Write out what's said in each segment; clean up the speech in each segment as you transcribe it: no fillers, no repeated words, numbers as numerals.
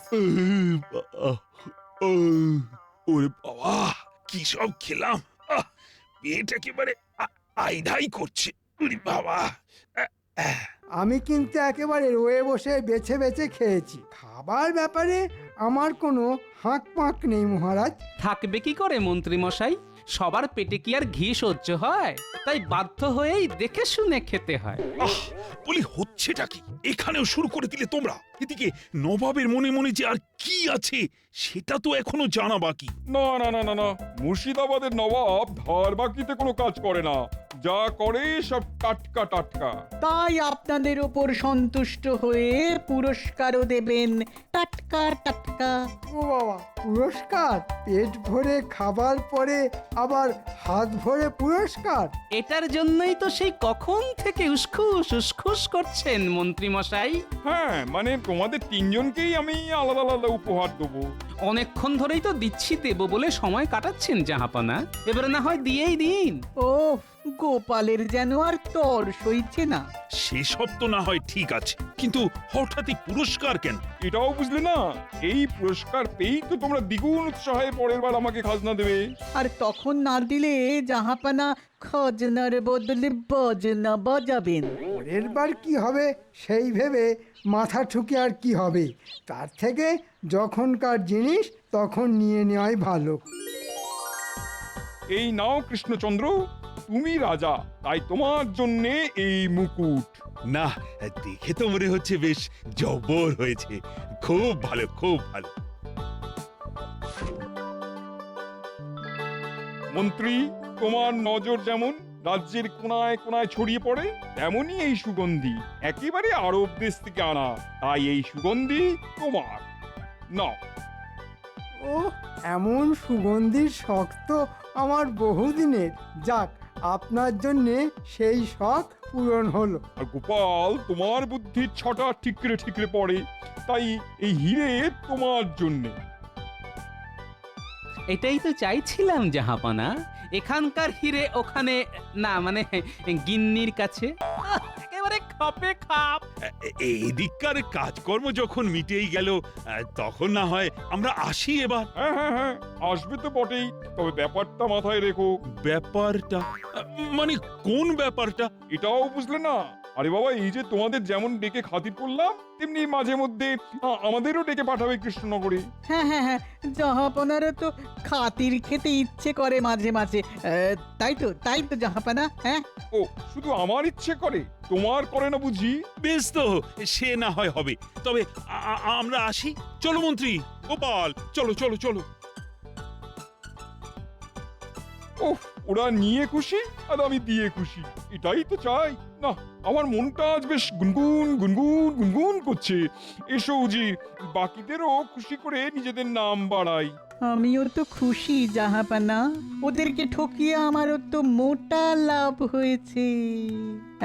আহ, ও, ওরে বাবা, কি সব খেলাম! পেট একেবারে আইধাই করছে। ওরে বাবা! আহ, আহ। আমি কিন্তু একেবারে রয়ে বসে বেছে বেছে খেয়েছি। খাবার ব্যাপারে আমার কোনো হাঁক পাঁক নেই মহারাজ। থাকবে কি করে মন্ত্রী মশাই? সবার পেটে কি আর ঘি সহ্য হয়? তাই বাধ্য হয়েই দেখে শুনে খেতে হয়। বলি হচ্ছেটা কি? এখানেও শুরু করে দিলে তোমরা। এদিকে নবাবের মনে মনে যে আর কি আছে সেটা তো এখনো জানা বাকি। না না না না না, মুর্শিদাবাদের নবাব ধার বাকিতে কোনো কাজ করে না, যা করে সব টাটকা টাটকা। তাই আপনাদের ওপর সন্তুষ্ট হয়ে পুরস্কারও দেবেন টাটকা টাটকা। ও বাবা, পুরস্কার? পেট ভরে খাবার পরে আবার হাত ভরে পুরস্কার? এটার জন্যই তো সেই কখন থেকে উসখুস উসখুস করছেন মন্ত্রী মশাই। হ্যাঁ, মানে তোমাদের তিনজনকেই আমি আলাদা আলাদা উপহার দেবো। অনেকক্ষণ ধরেই তো দিচ্ছি দেব বলে সময় কাটাচ্ছেন জাহাপানা, এবারে না হয় দিয়েই দিন। ও গোপালের যেন আর তর সইছে না। সেসব তো না হয় ঠিক আছে, কিন্তু হঠাৎই পুরস্কার কেন? এটাও বুঝলে না, এই পুরস্কার পেয়েই তো তোমরা দ্বিগুণ উৎসাহে পরের বার আমাকে খাজনা দেবে। আর তখন না দিলে জাহাপানা খজনার বদলে বজনা বাজাবেন। পরের বার কি হবে সেই ভেবে মাথা ঠুকে আর কি হবে? তার থেকে যখনকার জিনিস তখন নিয়ে নেওয়াই ভালো। এই নাও কৃষ্ণচন্দ্র, তুমি রাজা, তাই তোমার জন্যে এই মুকুট। না, দেখে তো মনে হচ্ছে বেশ জব্বর হয়েছে। খুব ভালো, খুব ভালো। মন্ত্রী, তোমার নজর যেমন রাজ্যের কোনায় কোনায় ছড়িয়ে পড়ে, তেমনই এই সুগন্ধি একেবারে আরব দেশ থেকে আনা। তাই এই সুগন্ধি তোমার। নাও। ও, এমন সুগন্ধির শখ তো আমার বহুদিনের। যাক, আপনার জন্যে সেই শখ পূরণ হলো। আর গোপাল, তোমার বুদ্ধির ছটা ঠিকরে ঠিকরে পড়ে, তাই এই হিরে তোমার জন্যে। এটাই তো চাইছিলাম জাহাপানা, এখানকার হিরে ওখানে না, মানে গিন্নির কাছে। একেবারে খাপে খাপ। এদিককার কাজকর্ম যখন মিটেই গেল, তখন না হয় আমরা আসি এবার। হ্যাঁ হ্যাঁ হ্যাঁ, আসবে তো বটেই, তবে ব্যাপারটা মাথায় রেখো। ব্যাপারটা মানে কোন ব্যাপারটা? এটাও বুঝলে না? আরে বাবা, এই যে তোমাদের যেমন ডেকে খাতির করলাম, তেমনি মাঝে মধ্যে আমাদেরও ডেকে পাঠাবে কৃষ্ণনগরে। হ্যাঁ হ্যাঁ হ্যাঁ, জাহাপানারও তো খাতির খেতে ইচ্ছে করে মাঝে মাঝে। তাই তো জাহাপানা। হ্যাঁ, ও শুধু আমার ইচ্ছে করে, তোমার করে না বুঝি? বেশ তো, সে না হয় হবে। তবে আমরা আসি। চলো মন্ত্রী, গোপাল, চলো চলো চলো। ওহ, ওরা নিয়ে খুশি আর আমি দিয়ে খুশি, এটাই তো চাই। না, আমার মনটা আজ বেশ গুনগুন গুনগুন গুনগুন করছে। এসো উজি, বাকিদেরও খুশি করে নিজেদের নাম বাড়াই। আমিও তো খুশি জাহাপানা, ওদেরকে ঠকিয়ে আমারও তো মোটা লাভ হয়েছে।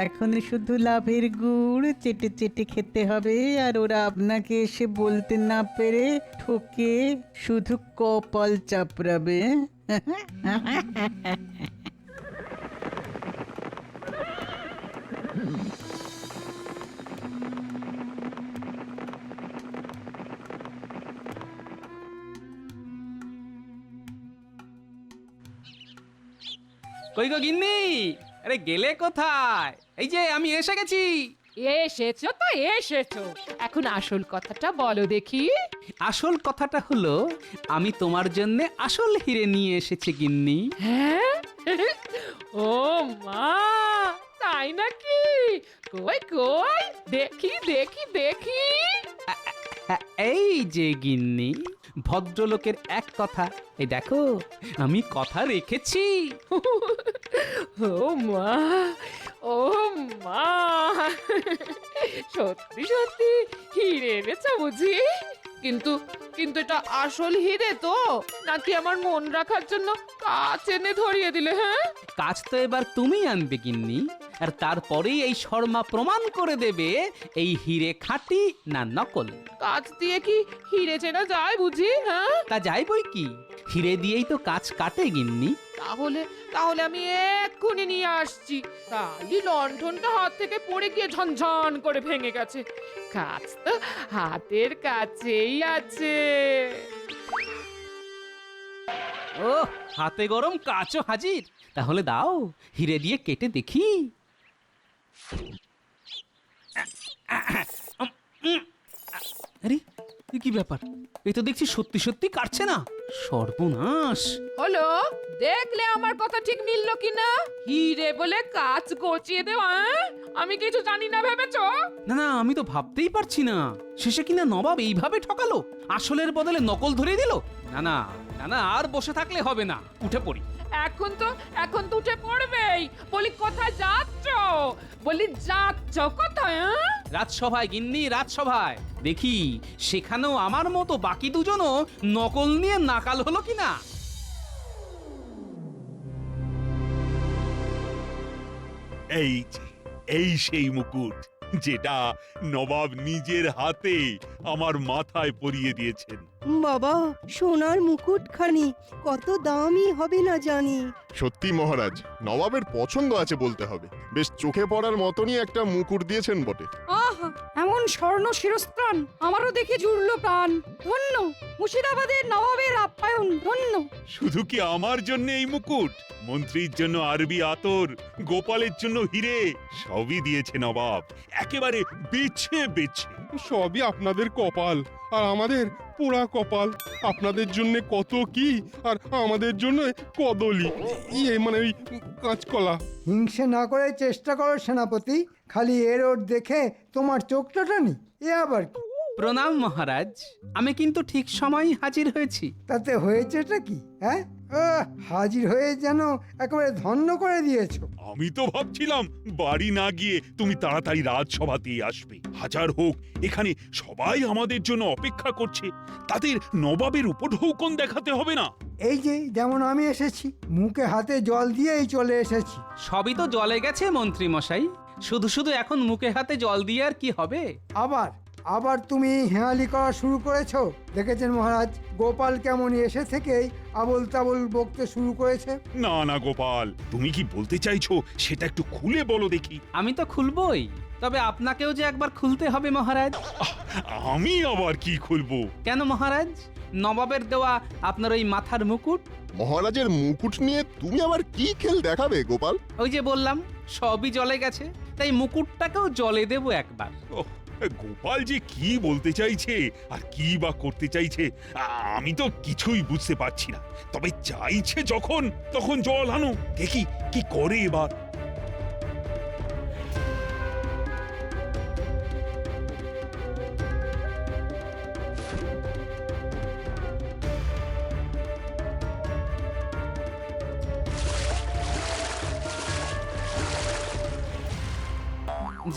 এখন শুধু লাভের গুড় চেটে চেটে খেতে হবে, আর ওরা আপনাকে এসে বলতে না পেরে ঠকে শুধু কপাল চাপড়াবে। কই গো গিন্নি, আরে গেলে কোথায়? এই যে আমি এসে গেছি। এসেছো তো এসেছো, এখন আসল কথাটা বলো দেখি। আসল কথাটা হলো, আমি তোমার জন্য আসল হিরে নিয়ে এসেছি গিন্নি। হ্যাঁ? ও মা, তাই নাকি? কই কই, দেখি দেখি দেখি। এই যে গিন্নি, ভদ্রলোকের এক কথা, এই দেখো আমি কথা রেখেছি। ও মা, ও মা, সত্যি সত্যি হিরে এনেছো বুঝি? কিন্তু কিন্তু এটা আসল হিরে তো, নাকি আমার মন রাখার জন্য কাচ এনে ধরিয়ে দিলে? হ্যাঁ, কাজ তো এবার তুমি আনবে গিন্নি, আর তারপরেই এই শর্মা প্রমাণ করে দেবে এই হিরে খাঁটি না নকল। কাচ দিয়ে কি হিরে চেনা যায় বুঝি? হ্যাঁ, তা যাই বই কি, হিরে দিয়েই তো কাজ কাটে গিন্নি। তাহলে তাহলে আমি এক্ষুনি নিয়ে আসছি। কালই লণ্ঠনটা হাত থেকে পড়ে গিয়ে ঝনঝন করে ভেঙে গেছে। কাজ তো হাতের কাছেই আছে। ও হাতে গরম কাচও হাজির। তাহলে দাও হিরে দিয়ে কেটে দেখি। আরে এ কি ব্যাপার? এই তো দেখছি সত্যি সত্যি কাটছে না। সর্বনাশ! হলো, দেখলে আমার কথা ঠিক মিলল কিনা? হিরে বলে কাজ গচিয়ে দেওয়া, আমি কিছু জানি না ভেবেছো? না না, আমি তো ভাবতেই পারছি না। শেষে কিনা নবাব এইভাবে ঠকালো, আসলের বদলে নকল ধরিয়ে দিল। না না না না, আর বসে থাকলে হবে না, উঠে পড়ি। এখন তো উঠে পড়বেই। বলি কোথায় যাচ্ছ? বলি যাচ্ছ কোথায়? রাজসভায় গিন্নি, রাজসভায়। দেখি সেখানেও আমার মতো বাকি দুজনও নকল নিয়ে নাকাল হলো কিনা। এই যে, এই সেই মুকুট যেটা নবাব নিজের হাতে আমার মাথায় পরিয়ে দিয়েছেন। বাবা, সোনার মুকুটখানি কত দামি হবে না জানি। সত্যি মহারাজ, নবাবের পছন্দ আছে বলতে হবে। বেশ চোখে পড়ার মতনই একটা মুকুট দিয়েছেন বটে। আহা, এমন স্বর্ণ শিরস্ত্রাণ আমারও দেখে জুড়লো প্রাণ। ধন্য মুর্শিদাবাদের নবাবের আপ্যায়ন, ধন্য। শুধু কি আমার জন্য এই মুকুট? মন্ত্রীর জন্য আরবি আতর, গোপালের জন্য হিরে, সবই দিয়েছে নবাব, একেবারে বেছে বেছে। সবই আপনাদের কপাল, আর আমাদের পোড়া কপাল। আপনাদের জন্য কত কি, আর আমাদের জন্য কদলি, মানে ওই কাঁচকলা। হিংসে না করে চেষ্টা করো সেনাপতি। খালি এর ওর দেখে তোমার চোখটা টানি, এ আবার কি? প্রণাম মহারাজ, আমি কিন্তু ঠিক সময়ই হাজির হয়েছি। তাতে হয়েছেটা কি? হ্যাঁ, হাজির হয়ে যেন একেবারে ধন্য করে দিয়েছো। আমি তো ভাবছিলাম বাড়ি না গিয়ে তুমি তাড়াতাড়ি রাজসভাতেই আসবে। হাজার হোক, এখানে সবাই আমাদের জন্য অপেক্ষা করছে, তাদের নবাবের উপঢৌকন দেখাতে হবে না? এই যে যেমন আমি এসেছি, মুখে হাতে জল দিয়েই চলে এসেছি। সবই তো জলে গেছে মন্ত্রী মশাই, শুধু শুধু এখন মুখে হাতে জল দিয়ে আর কি হবে? আবার তুমি হেঁয়ালি করা শুরু করেছো। দেখেছেন মহারাজ, গোপাল কেমন এসে থেকেই আবল তাবল বকতে শুরু করেছে। না না গোপাল, তুমি কি বলতে চাইছো সেটা একটু খুলে বলো দেখি। আমি তো খুলবই, তবে আপনাকেও যে একবার খুলতে হবে মহারাজ। আমি আবার কি খুলবো? কেন মহারাজ? নবাবের দেওয়া আপনার ওই মাথার মুকুট। মহারাজের মুকুট নিয়ে তুমি আবার কি খেল দেখাবে গোপাল? ওই যে বললাম সবই জলে গেছে, তাই মুকুটটাকেও জলে দেব একবার। ওহ, গোপাল যে কি বলতে চাইছে আর কি বা করতে চাইছে আমি তো কিছুই বুঝতে পারছি না। তবে চাইছে যখন, তখন জল আনো, দেখি কি করে এবার।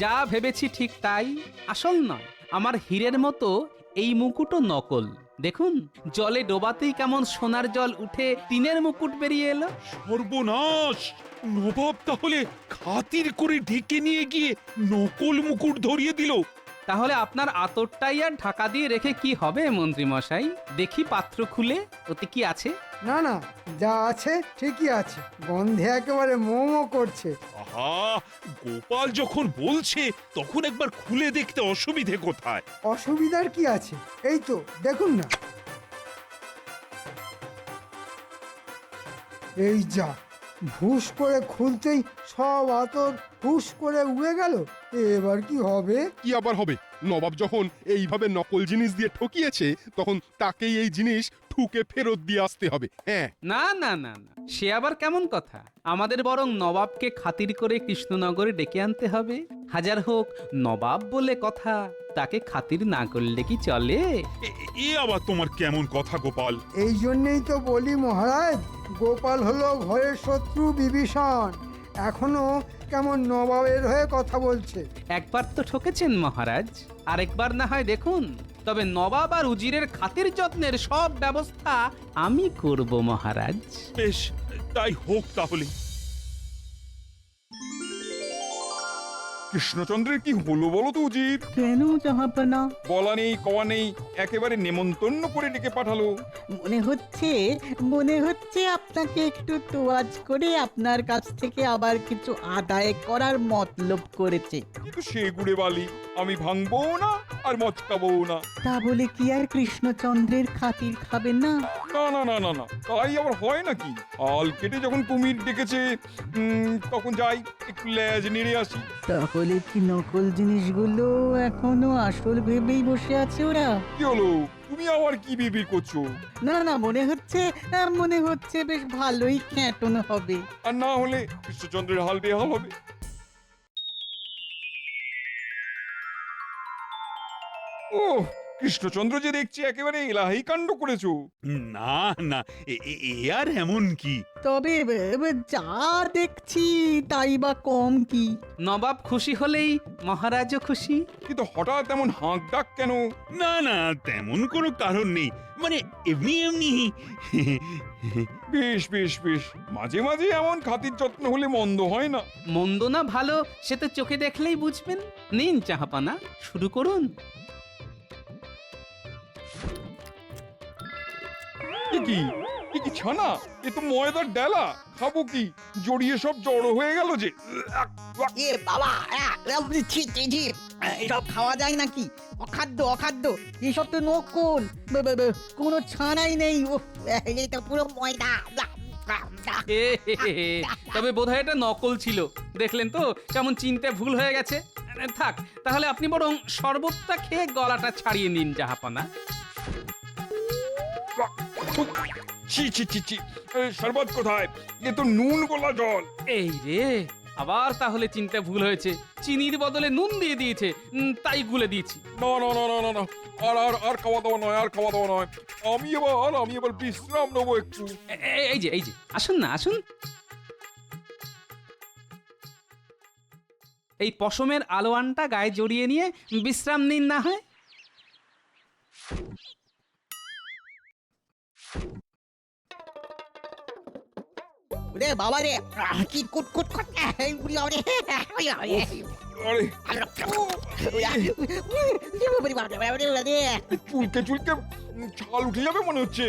যা ভেবেছি ঠিক তাই, আসল নয়। আমার হীরের মতো এই মুকুটও নকল। দেখুন, জলে ডোবাতেই কেমন সোনার জল উঠে টিনের মুকুট বেরিয়ে এলো। সর্বনাশ! নবাব তাহলে খাতির করে ঢেকে নিয়ে গিয়ে নকল মুকুট ধরিয়ে দিল। তাহলে আপনার আতরটাই আর ঢাকা দিয়ে রেখে কি হবে মন্ত্রী মশাই? দেখি পাত্র খুলে, ওতে কি আছে? না না, যা আছে ঠিকই আছে, গন্ধে একেবারে মোমো করছে। আহা, গোপাল যখন বলছে তখন একবার খুলে দেখতে অসুবিধে কোথায়? অসুবিধার কি আছে? এই তো দেখুন না। এই যা, ভুস করে খুলতেই সব আতর হুস করে উড়ে গেল। এবার কি হবে? কি আবার হবে? নবাব যখন এইভাবে নকল জিনিস দিয়ে ঠকিয়েছে, তখন তাকেই এই জিনিস ঠুকে ফেরত দিয়ে আসতে হবে। হ্যাঁ। না না না না, সে আবার কেমন কথা? আমাদের বরং নবাবকে খাতির করে কৃষ্ণনগরে ডেকে আনতে হবে। হাজার হোক নবাব বলে কথা, তাকে খাতির না করলে কি চলে? এ আবার তোমার কেমন কথা গোপাল? এই জন্যেই তো বলি মহারাজ, গোপাল হলো ঘরের শত্রু বিভীষণ, এখনো কেমন নবাবের হয়ে কথা বলছে। একবার তো ঠকেছেন মহারাজ, আরেকবার না হয় দেখুন। তবে নবাব আর উজিরের খাতির যত্নের সব ব্যবস্থা আমি করব মহারাজ। বেশ, তাই হোক তাহলে। কৃষ্ণচন্দ্রের কি হলো বলো তো উজির? কেন জাহাপনা? বলা নেই কওয়া নেই, একেবারে নেমন্তন্ন করে ডেকে পাঠালো। মনে হচ্ছে আপনাকে একটু তোয়াজ করে আপনার কাছ থেকে আবার কিছু আদায় করার মতলব করেছে। কিন্তু সে গুড়ে বালি, আমি ভাঙবো না আর মচকাবো না। তা বলে কি আর কৃষ্ণচন্দ্রের খাতির খাবেন না? না না না না না, তাই আবার হয় নাকি? আল কেটে যখন কুমির ডেকেছে তখন যাই একটু লেজ নেড়ে আসি। তাহলে কি নকল জিনিসগুলো এখনো আসল ভেবেই বসে আছে ওরা? কি হলো, তুমি আবার কি বিড়বিড় করছো? না না, মনে হচ্ছে বেশ ভালোই খ্যাটন হবে। আর না হলে কৃষ্ণচন্দ্রের হাল বেহাল হবে। ও কৃষ্ণচন্দ্র যে দেখছি একেবারে এলাহি কাণ্ড করেছো। না না, এ আর এমন কি? তবে যা দেখছি তাই বা কম কি? নবাব খুশি হলেই মহারাজও খুশি। কিন্তু হঠাৎ এমন হাঁক ডাক কেন? না না, তেমন কোনো কারণ নেই, মানে এমনি এমনি। বেশ বেশ বেশ, মাঝে মাঝে এমন খাতির যত্ন হলে মন্দ হয় না। মন্দ না ভালো সে তো চোখে দেখলেই বুঝবেন। নিন চাহাপানা, শুরু করুন। এ কি ছানা? এ তো ময়দার ডেলা, খাবো কি? জড়িয়ে সব জড়ো হয়ে গেল যে। এ বাবা, এসব খাওয়া যায় নাকি? অখাদ্য এসব তো নকল, কোনো ছানাই নেই। এটা পুরো ময়দা। তবে বোধহয় এটা নকল ছিল। দেখলেন তো কেমন চিনতে ভুল হয়ে গেছে। থাক, তাহলে আপনি বরং শরবতটা খেয়ে গলাটা ছাড়িয়ে নিন জাহাপানা। ছি ছি ছি ছি, শরবত কোথায়? এ তো নুন গোলা জল। এই রে, আবার তাহলে চিনতে ভুল হয়েছে। চিনির বদলে নুন দিয়ে দিয়েছে, তাই গুলে দিয়েছি। না না না না না না, আর আর আর খাওয়া দাওয়া নয়, আর খাওয়া দাওয়া নয়। আমি এবার বিশ্রাম নেবো একটু। এই যে আসুন না, আসুন। এই পশমের আলোয়ানটা গায়ে জড়িয়ে নিয়ে বিশ্রাম নিন না হয়। রে বাবা রে, কি কুটকুট করতে! চুলকে চুলকে ছাল উঠে যাবে মনে হচ্ছে।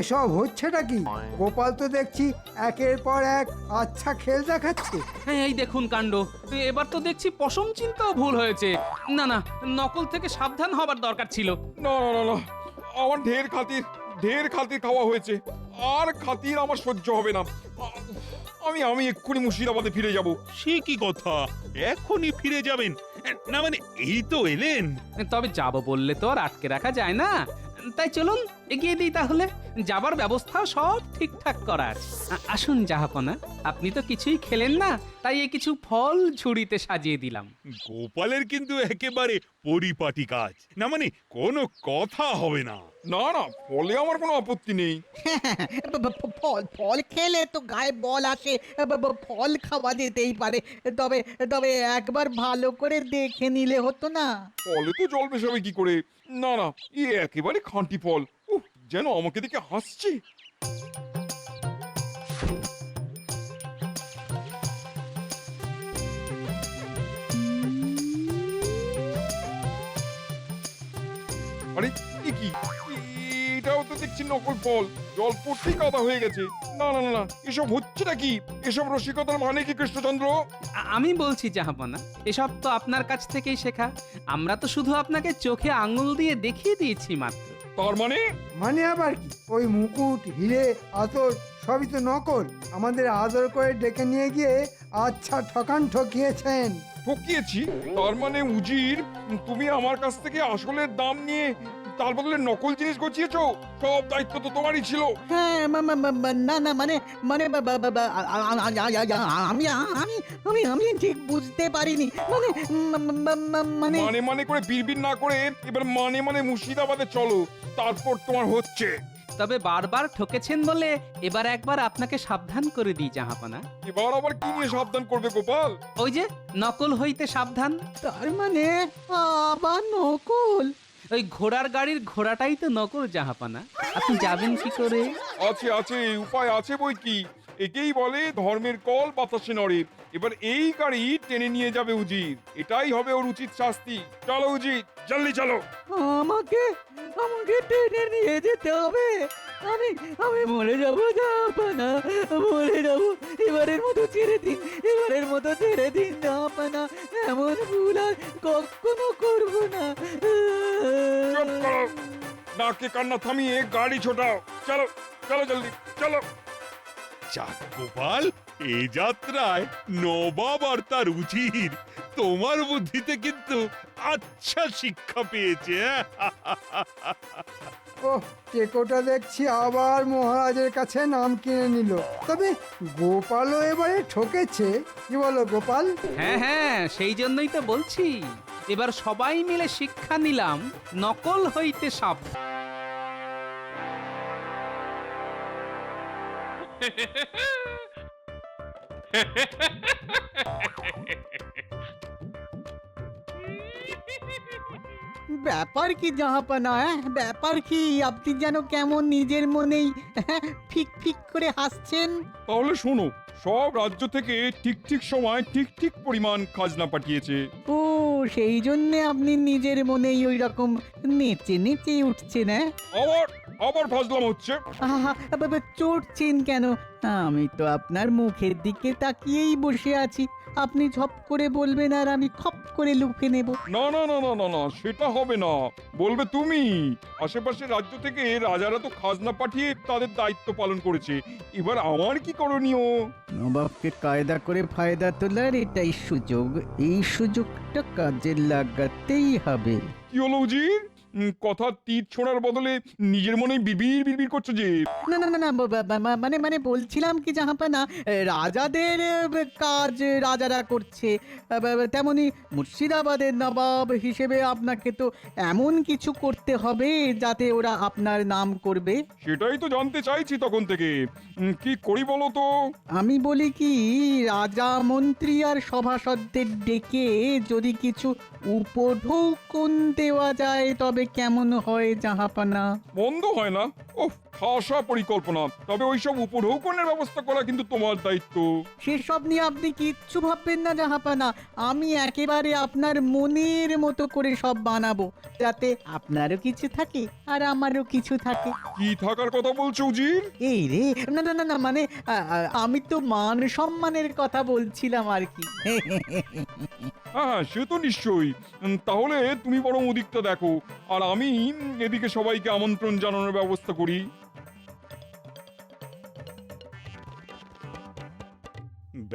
এসব হচ্ছেটা কি? গোপাল তো দেখছি একের পর এক আচ্ছা খেল দেখাচ্ছে। হ্যাঁ, এই দেখুন কাণ্ড। এবার তো দেখছি পশম চিন্তাও ভুল হয়েছে। না না, নকল থেকে সাবধান হবার দরকার ছিল। না না না না, আমার ঢের খাতির খাওয়া হয়েছে, আর খাতির আমার সহ্য হবে না। আমি এক্ষুনি মুর্শিদাবাদে ফিরে যাব। সে কি কথা, এখনই ফিরে যাবেন? না মানে এই তো এলেন। তবে যাব বললে তো আর আটকে রাখা যায় না। তাই চলুন এগিয়ে দিই তাহলে। যাবার ব্যবস্থা সব ঠিকঠাক করা আছে। আসুন জাহাপনা, আপনি তো কিছুই খেলেন না, তাই এই কিছু ফল ঝুড়িতে সাজিয়ে দিলাম। গোপালের কিন্তু একেবারে পরিপাটি কাজ, না মানে কোনো কথা হবে না। না না, ফলে আমার কোনো আপত্তি নেই। ফল খেলে তো গায়ে বল আসে, ফল খাওয়া যেতেই পারে। তবে একবার ভালো করে দেখে নিলে হতো না? ফলে তো জল মেশাবে কি করে? না না, এ একেবারে খাঁটি ফল। যেন আমাকে দেখে হাসছে। আরে এ কি? এটাও তো দেখছি নকল ফল, জল পড়তেই কাদা হয়ে গেছে। না না না না, এসব হচ্ছেটা কি? এসব রসিকতার মানে কি কৃষ্ণচন্দ্র? আমি বলছি জাহাপনা, এসব তো আপনার কাছ থেকেই শেখা। আমরা তো শুধু আপনাকে চোখে আঙুল দিয়ে দেখিয়ে দিয়েছি মাত্র। তার মানে? মানে আবার কি? ওই মুকুট, হিরে, আতর সবই তো নকল। আমাদের আদর করে ডেকে নিয়ে গিয়ে আচ্ছা ঠকিয়েছেন। ঠকিয়েছি? তার মানে উজির, তুমি আমার কাছ থেকে আসলের দাম নিয়ে তার বদলে নকল জিনিস গছিয়েছো? সব দায়িত্ব তো তোমারই ছিল। হ্যাঁ, না না, মানে আমি ঠিক বুঝতে পারিনি। মানে করে বিড়বিড় না করে এবার মানে মুর্শিদাবাদে চলো, তারপর তোমার হচ্ছে। তবে বারবার ঠকেছেন বলে এবার একবার আপনাকে সাবধান করে দিই জাহাপনা। এবার আবার কি নিয়ে সাবধান করবে গোপাল? ওই যে নকল হইতে সাবধান। তার মানে আবার নকল? ওই ঘোড়ার গাড়ির ঘোড়াটাই তো নকল জাহাপনা। আপনি যাবেন কি করে? আছে উপায় আছে বই কি। একেই বলে ধর্মের কল বাতাসে নড়ে। এবার এই গাড়ি টেনে নিয়ে যাবে উজির, এটাই হবে ওর উচিত শাস্তি। চলো উজির, জলদি চলো। আমাকে আমাকে টেনে নিয়ে যেতে হবে। আমি আমি মরে যাবো জাহাপানা, মরে যাবো। এবারের মতো ছেড়ে দিন, এবারের মতো ছেড়ে দিন জাহাপানা। এমন ভুল আর কখনো করবো না। চুপ করো, নাকে কান্না থামিয়ে গাড়ি ছোটাও। চলো চলো জলদি চলো। যাক গোপাল, এই যাত্রায় নবাব আর তার উজির তোমার বুদ্ধিতে কিন্তু আচ্ছা শিক্ষা পেয়েছে। ও টেকোটা দেখছি আবার মহারাজের কাছে নাম কিনে নিল। তবে গোপালও এবারে ঠকেছে, কি বলো গোপাল? হ্যাঁ হ্যাঁ, সেই জন্যই তো বলছি, এবার সবাই মিলে শিক্ষা নিলাম নকল হইতে সাপ। ব্যাপার কি জাহাপানা, ব্যাপার কি? আপনি যেন কেমন নিজের মনেই ফিক ফিক করে হাসছেন। তাহলে শোনো, সব রাজ্য থেকে ঠিক ঠিক সময় ঠিক ঠিক পরিমাণ খাজনা পাঠিয়েছে। ও সেই জন্যে আপনি নিজের মনেই ওই রকম নেচে নেচে উঠছেন। আবার আবার ফাজলাম হচ্ছে। আহা, চড়ছেন কেন? আমি তো আপনার মুখের দিকে তাকিয়েই বসে আছি। আপনি ঝপ করে বলবেন আর আমি খপ করে লুফে নেব। না না না না না না, সেটা হবে না, বলবে তুমি। আশেপাশের রাজ্য থেকে রাজারা তো খাজনা পাঠিয়ে তাদের দায়িত্ব পালন করেছে, এবার আমার কি করণীয়? নবাবকে কায়দা করে ফায়দা তোলার এটাই সুযোগ। এই সুযোগটা কাজে লাগাতেই হবে। কি হলো উজির? কথা তীর ছোড়ার বদলে নিজের মনেই বিড়বিড় বিড়বিড় করছো যে। না না না না, মানে মানে বলছিলাম কি জাহাপানা, রাজাদের কাজ রাজারা করছে, তেমনি মুর্শিদাবাদের নবাব হিসেবে আপনাকে তো এমন কিছু করতে হবে যাতে ওরা আপনার নাম করবে। সেটাই তো জানতে চাইছি তখন থেকে। কি করি বলো তো? আমি বলি কি, রাজা মন্ত্রী আর সভাসদদের ডেকে যদি কিছু উপঢৌকন দেওয়া যায় তবে কেমন হয় জাহাপানা? বন্ধ হয় না। ওহ, খাসা পরিকল্পনা। তবে ওইসব উপঢৌকনের ব্যবস্থা করা কিন্তু তোমার দায়িত্ব। সেসব নিয়ে আপনি কিচ্ছু ভাববেন না জাহাপানা। আমি একেবারে আপনার মনের মতো করে সব বানাবো, যাতে আপনারও কিছু থাকে আর আমারও কিছু থাকে। কি থাকার কথা বলছো উজির? এই রে, না না না না, মানে আমি তো মান সম্মানের কথা বলছিলাম আর কি। হ্যাঁ, সে তো নিশ্চয়ই। তাহলে তুমি বরং ওদিকটা দেখো, আর আমি এদিকে সবাইকে আমন্ত্রণ জানানোর ব্যবস্থা করি।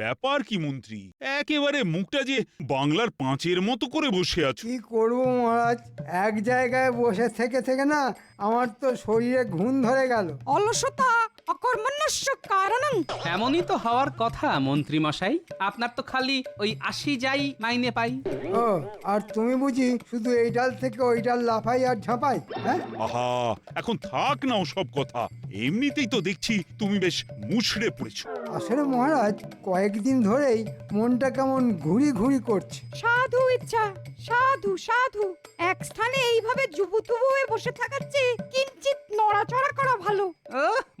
ব্যাপার কি মন্ত্রী, একেবারে মুখটা যে বাংলার পাঁচের মতো করে বসে আছো। কি করবো মহারাজ, এক জায়গায় বসে থেকে থেকে না আমার তো শরীরে ঘুম ধরে গেল। অলসতা অকর্মণ্যস্য কারণং। এমনই তো হওয়ার কথা মন্ত্রী মশাই, আপনার তো খালি ওই আসি যাই মাইনে পাই। ও, আর তুমি বুঝি শুধু এই ডাল থেকে ওই ডাল লাফাই আর ঝাঁপাই? হ্যাঁ, আহা, এখন থাক না সব কথা। এমনিতেই তো দেখছি তুমি বেশ মুছড়ে পড়েছো। আসলে মহারাজ কয়েকদিন ধরেই মনটা কেমন ঘুরি ঘুরি করছে। সাধু ইচ্ছা, সাধু সাধু। এক স্থানে এইভাবে জুবুতুবু হয়ে বসে থাকার চেয়ে কিঞ্চিত নড়াচড়া করা ভালো।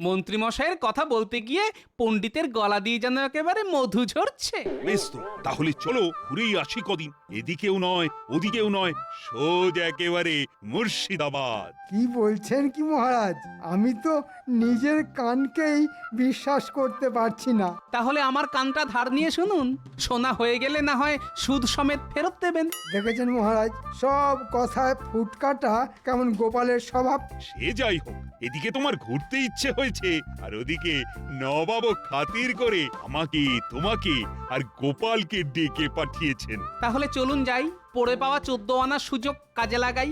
মন্ত্রী মশাইয়ের কথা বলতে গিয়ে পণ্ডিতের গলা দিয়ে যেন একেবারে মধু ঝরছে। বেশ তো, তাহলে চলো ঘুরেই আসি কদিন। এদিকেও নয় ওদিকেও নয়, সোজা একেবারে মুর্শিদাবাদ। কি বলছেন কি মহারাজ, আমি তো নিজের কানকেই বিশ্বাস করতে পারছি না। তাহলে আমার কানটা ধার নিয়ে শুনুন, সোনা হয়ে গেলে না হয় সুদ সমেত ফেরত দেবেন। দেখেছেন মহারাজ, সব কথায় ফুটকাটা কেমন গোপালের স্বভাব। সে যাই হোক, এদিকে তোমার ঘুরতে ইচ্ছে হয়েছে, আর ওদিকে নবাব খাতির করে আমাকে, তোমাকে আর গোপালকে ডেকে পাঠিয়েছেন। তাহলে চলুন যাই, পড়ে পাওয়া 14 আনার সুযোগ কাজে লাগাই।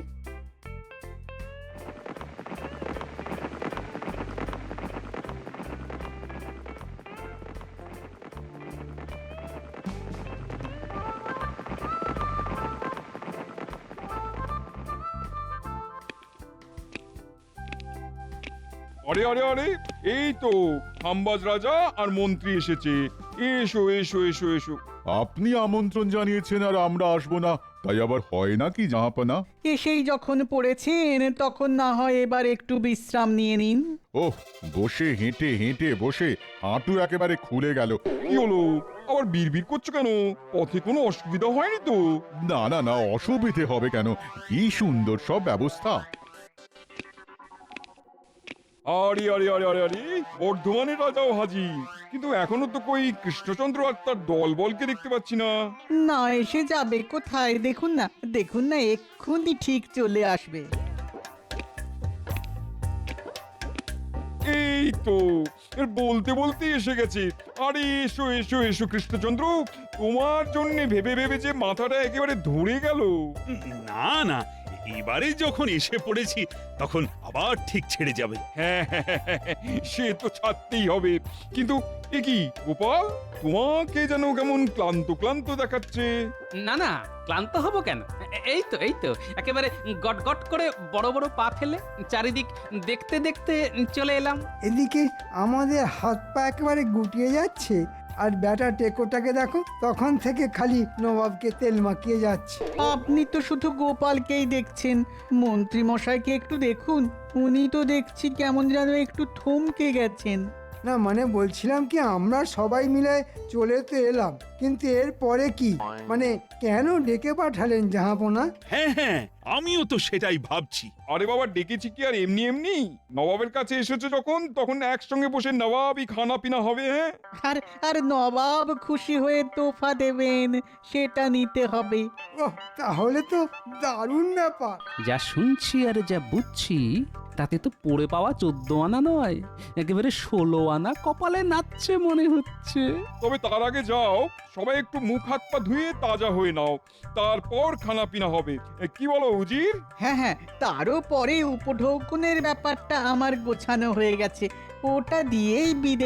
আরে আরে আরে, এই তো খাম্বাজ রাজা আর মন্ত্রী এসেছে। এসো এসো এসো এসো। আপনি আমন্ত্রণ জানিয়েছেন আর আমরা আসবো না, তাই আবার হয় নাকি জাহাপানা? এসেই যখন পড়েছেন তখন না হয় এবার একটু বিশ্রাম নিয়ে নিন। ওহ, বসে হেঁটে হেঁটে বসে হাঁটু একেবারে খুলে গেল। কি হলো, আবার বিড়বিড় করছো কেন? পথে কোনো অসুবিধা হয়নি তো? না না না, অসুবিধে হবে কেন? কি সুন্দর সব ব্যবস্থা। আরে আরে আরে আরে আরে, বর্ধমানের রাজাও হাজির, কিন্তু এখনো তো কই কৃষ্ণচন্দ্র আর তার দলবলকে দেখতে পাচ্ছি না। না এসে যাবে কোথায়? দেখুন না এক্ষুনি ঠিক চলে আসবে। এই তো এর বলতে বলতে এসে গেছে। আরে এসো এসো এসো কৃষ্ণচন্দ্র, তোমার জন্য ভেবে ভেবে যে মাথাটা একেবারে ধরে গেল। না না, এবারে যখন এসে পড়েছি তখন আবার ঠিক ছেড়ে যাবে। হ্যাঁ, সে তো ছাড়তেই হবে, কিন্তু এ কি গোপাল, তোমাকে যেন কেমন ক্লান্ত ক্লান্ত দেখাচ্ছে। না না, ক্লান্ত হব কেন? এই তো একেবারে গট গট করে বড় বড় পা ফেলে চারিদিক দেখতে দেখতে চলে এলাম। এদিকে আমাদের হাত পা একেবারে গুটিয়ে যাচ্ছে, আর ব্যাটা টেকোটাকে দেখো, তখন থেকে খালি নবাবকে তেল মাখিয়ে যাচ্ছে। আপনি তো শুধু গোপালকেই দেখছেন, মন্ত্রী মশাইকে একটু দেখুন, উনি তো দেখছি কেমন যেন একটু থমকে গেছেন। না মানে বলছিলাম কি, আমরা সবাই মিলে চলে তো এলাম, কিন্তু এর পরে কি, মানে কেন ডেকে পাঠালেন জাহাপনা? হ্যাঁ হ্যাঁ, আমিও তো সেটাই ভাবছি। আরে বাবা, ডেকেছি কি আর এমনি এমনি? নবাবের কাছে এসেছো যখন, তখন একসঙ্গে বসে নবাবই খানা পিনা হবে। হ্যাঁ, আর আর নবাব খুশি হয়ে তোফা দেবেন, সেটা নিতে হবে। ওহ, তাহলে তো দারুণ ব্যাপার। যা শুনছি আর যা বুঝছি তাতে তো পড়ে পাওয়া 14 আনা নয়, একেবারে 16 আনা কপালে নাচছে মনে হচ্ছে। তবে তার আগে যাও, সবাই একটু মুখ হাত পা ধুয়ে তাজা হয়ে নাও, তারপর খানা পিনা হবে। কি বলো উজির? হ্যাঁ, তারও পরে উপঢৌকনের ব্যাপারটা আমার গোছানো হয়ে গেছে, ওটা দিয়েই বিদে